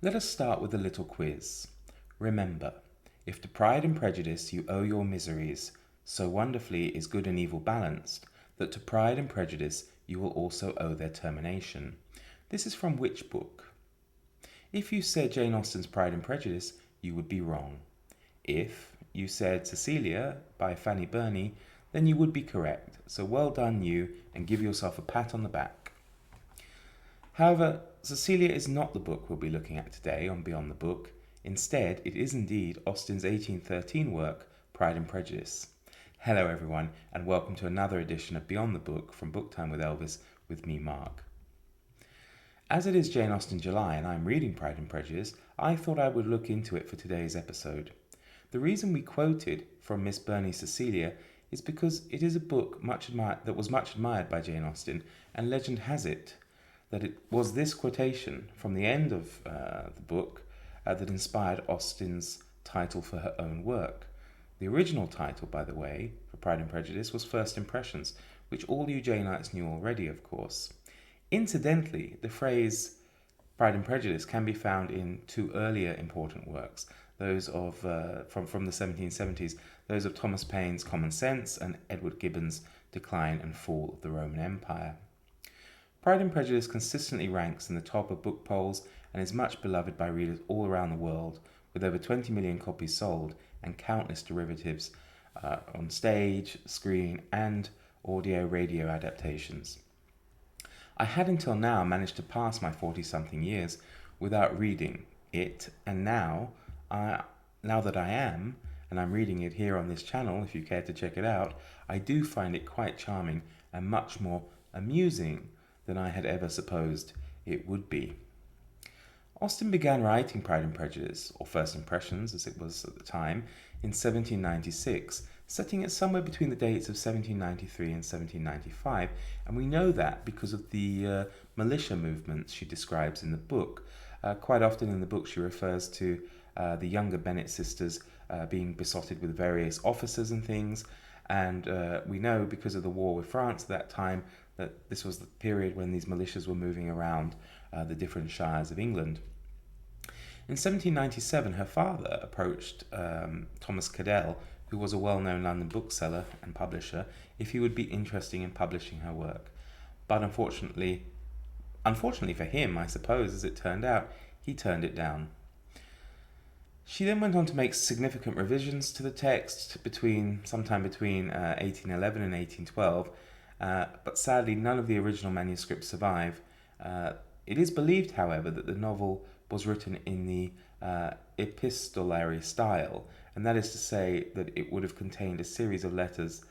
Let us start with a little quiz. Remember, if to Pride and Prejudice you owe your miseries, so wonderfully is good and evil balanced, that to Pride and Prejudice you will also owe their termination. This is from which book? If you said Jane Austen's Pride and Prejudice, you would be wrong. If you said Cecilia by Fanny Burney, then you would be correct. So well done you, and give yourself a pat on the back. However, Cecilia is not the book we'll be looking at today on Beyond the Book. Instead, it is indeed Austen's 1813 work, Pride and Prejudice. Hello everyone, and welcome to another edition of Beyond the Book from Book Time with Elvis with me, Mark. As it is Jane Austen July and I'm reading Pride and Prejudice, I thought I would look into it for today's episode. The reason we quoted from Miss Burney's Cecilia is because it is a book that was much admired by Jane Austen, and legend has it that it was this quotation from the end of the book that inspired Austen's title for her own work. The original title, by the way, for Pride and Prejudice was First Impressions, which all you Janeites knew already, of course. Incidentally, the phrase Pride and Prejudice can be found in two earlier important works, those of from the 1770s, those of Thomas Paine's Common Sense and Edward Gibbon's Decline and Fall of the Roman Empire. Pride and Prejudice consistently ranks in the top of book polls and is much beloved by readers all around the world, with over 20 million copies sold and countless derivatives on stage, screen, and audio-radio adaptations. I had until now managed to pass my 40-something years without reading it, and now that I am, and I'm reading it here on this channel, if you care to check it out, I do find it quite charming and much more amusing than I had ever supposed it would be. Austen began writing Pride and Prejudice, or First Impressions as it was at the time, in 1796, setting it somewhere between the dates of 1793 and 1795, and we know that because of the militia movements she describes in the book. Quite often in the book she refers to the younger Bennet sisters being besotted with various officers and things, and we know because of the war with France at that time that this was the period when these militias were moving around the different shires of England. In 1797, her father approached Thomas Cadell, who was a well-known London bookseller and publisher, if he would be interested in publishing her work. But unfortunately for him, I suppose, as it turned out, he turned it down. She then went on to make significant revisions to the text sometime between 1811 and 1812, but sadly none of the original manuscripts survive. It is believed, however, that the novel was written in the epistolary style, and that is to say that it would have contained a series of letters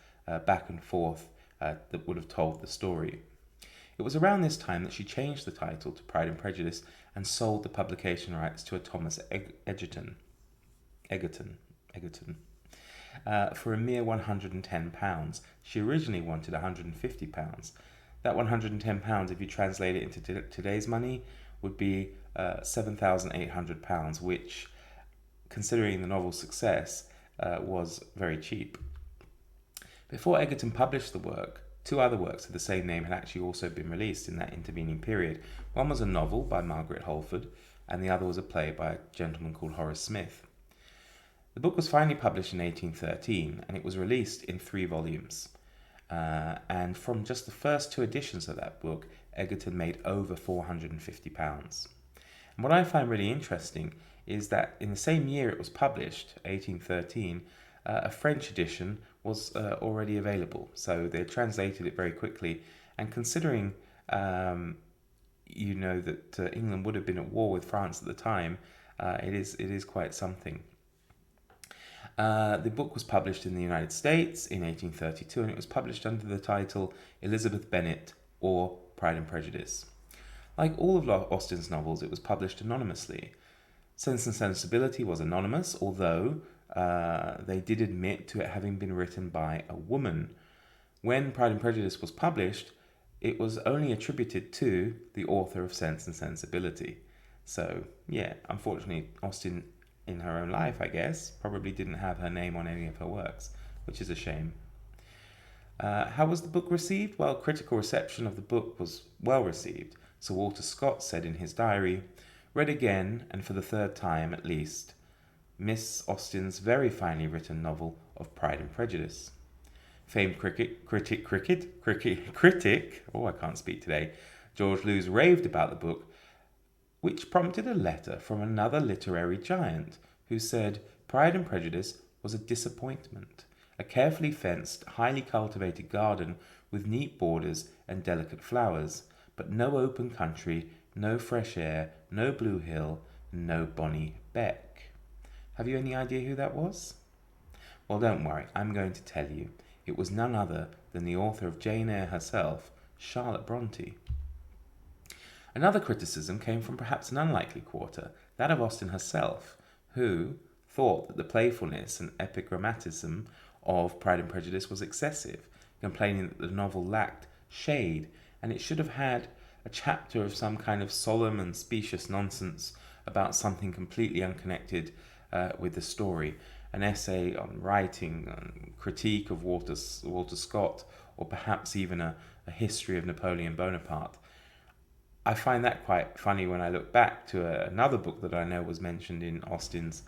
back and forth that would have told the story. It was around this time that she changed the title to Pride and Prejudice and sold the publication rights to a Thomas Egerton for a mere £110. She originally wanted £150. That £110, if you translate it into today's money, would be £7,800, which, considering the novel's success, was very cheap. Before Egerton published the work, two other works of the same name had actually also been released in that intervening period. One was a novel by Margaret Holford, and the other was a play by a gentleman called Horace Smith. The book was finally published in 1813, and it was released in 3 volumes. And from just the first 2 editions of that book, Egerton made over £450. And what I find really interesting is that in the same year it was published, 1813, a French edition was already available. So they translated it very quickly. And considering, that England would have been at war with France at the time, it is quite something. The book was published in the United States in 1832, and it was published under the title Elizabeth Bennet or Pride and Prejudice. Like all of Austen's novels, it was published anonymously. Sense and Sensibility was anonymous, although they did admit to it having been written by a woman. When Pride and Prejudice was published, it was only attributed to the author of Sense and Sensibility. So, yeah, unfortunately, Austen, in her own life, I guess, probably didn't have her name on any of her works, which is a shame. How was the book received? Well, critical reception of the book was well received. Sir Walter Scott said in his diary, read again, and for the third time at least, Miss Austen's very finely written novel of Pride and Prejudice. Famed critic, oh, I can't speak today, George Lewes raved about the book, which prompted a letter from another literary giant who said Pride and Prejudice was a disappointment, a carefully fenced, highly cultivated garden with neat borders and delicate flowers, but no open country, no fresh air, no blue hill, no bonny beck. Have you any idea who that was? Well, don't worry, I'm going to tell you. It was none other than the author of Jane Eyre herself, Charlotte Brontë. Another criticism came from perhaps an unlikely quarter, that of Austen herself, who thought that the playfulness and epigrammatism of Pride and Prejudice was excessive, complaining that the novel lacked shade and it should have had a chapter of some kind of solemn and specious nonsense about something completely unconnected with the story, an essay on writing, on critique of Walter Scott, or perhaps even a history of Napoleon Bonaparte. I find that quite funny when I look back to another book that I know was mentioned in Austen's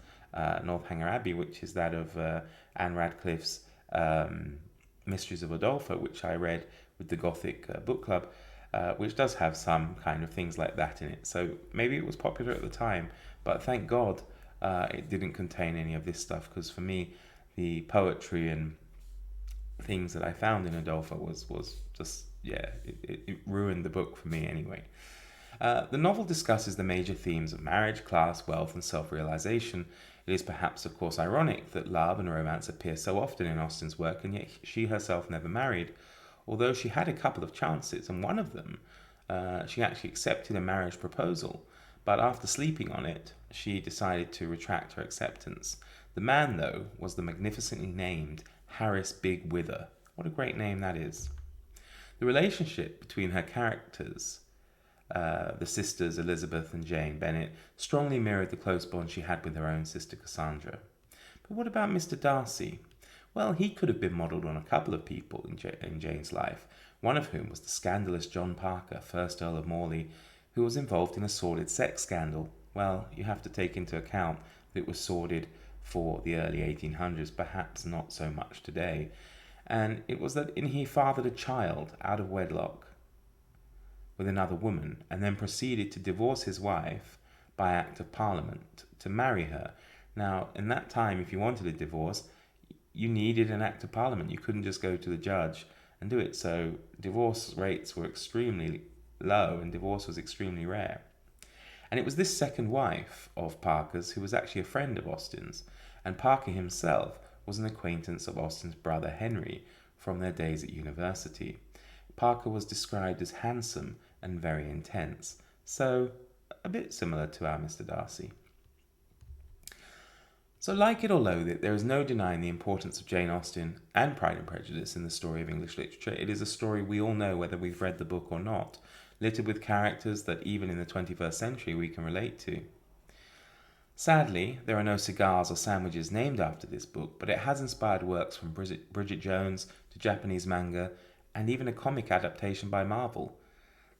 Northanger Abbey, which is that of Anne Radcliffe's Mysteries of Udolpho, which I read with the Gothic Book Club, which does have some kind of things like that in it. So maybe it was popular at the time, but thank God it didn't contain any of this stuff, because for me, the poetry and things that I found in Udolpho was just, it ruined the book for me anyway. The novel discusses the major themes of marriage, class, wealth, and self-realization. It is perhaps, of course, ironic that love and romance appear so often in Austen's work, and yet she herself never married, although she had a couple of chances, and one of them, she actually accepted a marriage proposal, but after sleeping on it, she decided to retract her acceptance. The man, though, was the magnificently named Harris Big Wither. What a great name that is. The relationship between her characters, the sisters Elizabeth and Jane Bennet, strongly mirrored the close bond she had with her own sister Cassandra. But what about Mr. Darcy? Well, he could have been modelled on a couple of people in Jane's life, one of whom was the scandalous John Parker, 1st Earl of Morley, who was involved in a sordid sex scandal. Well, you have to take into account that it was sordid for the early 1800s, perhaps not so much today. And it was that he fathered a child out of wedlock with another woman, and then proceeded to divorce his wife by Act of Parliament to marry her. Now, in that time, if you wanted a divorce, you needed an Act of Parliament. You couldn't just go to the judge and do it. So divorce rates were extremely low, and divorce was extremely rare. And it was this second wife of Parker's who was actually a friend of Austen's, and Parker himself was an acquaintance of Austen's brother Henry from their days at university. Parker was described as handsome and very intense, so a bit similar to our Mr. Darcy. So like it or loathe it, there is no denying the importance of Jane Austen and Pride and Prejudice in the story of English literature. It is a story we all know whether we've read the book or not, littered with characters that even in the 21st century we can relate to. Sadly, there are no cigars or sandwiches named after this book, but it has inspired works from Bridget Jones to Japanese manga, and even a comic adaptation by Marvel.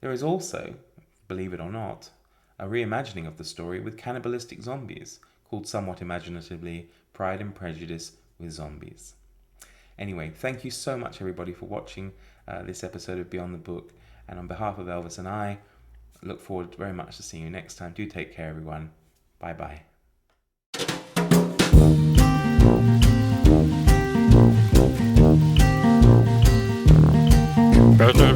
There is also, believe it or not, a reimagining of the story with cannibalistic zombies, called somewhat imaginatively Pride and Prejudice with Zombies. Anyway, thank you so much everybody for watching this episode of Beyond the Book, and on behalf of Elvis and I, look forward very much to seeing you next time. Do take care everyone. Bye bye. Better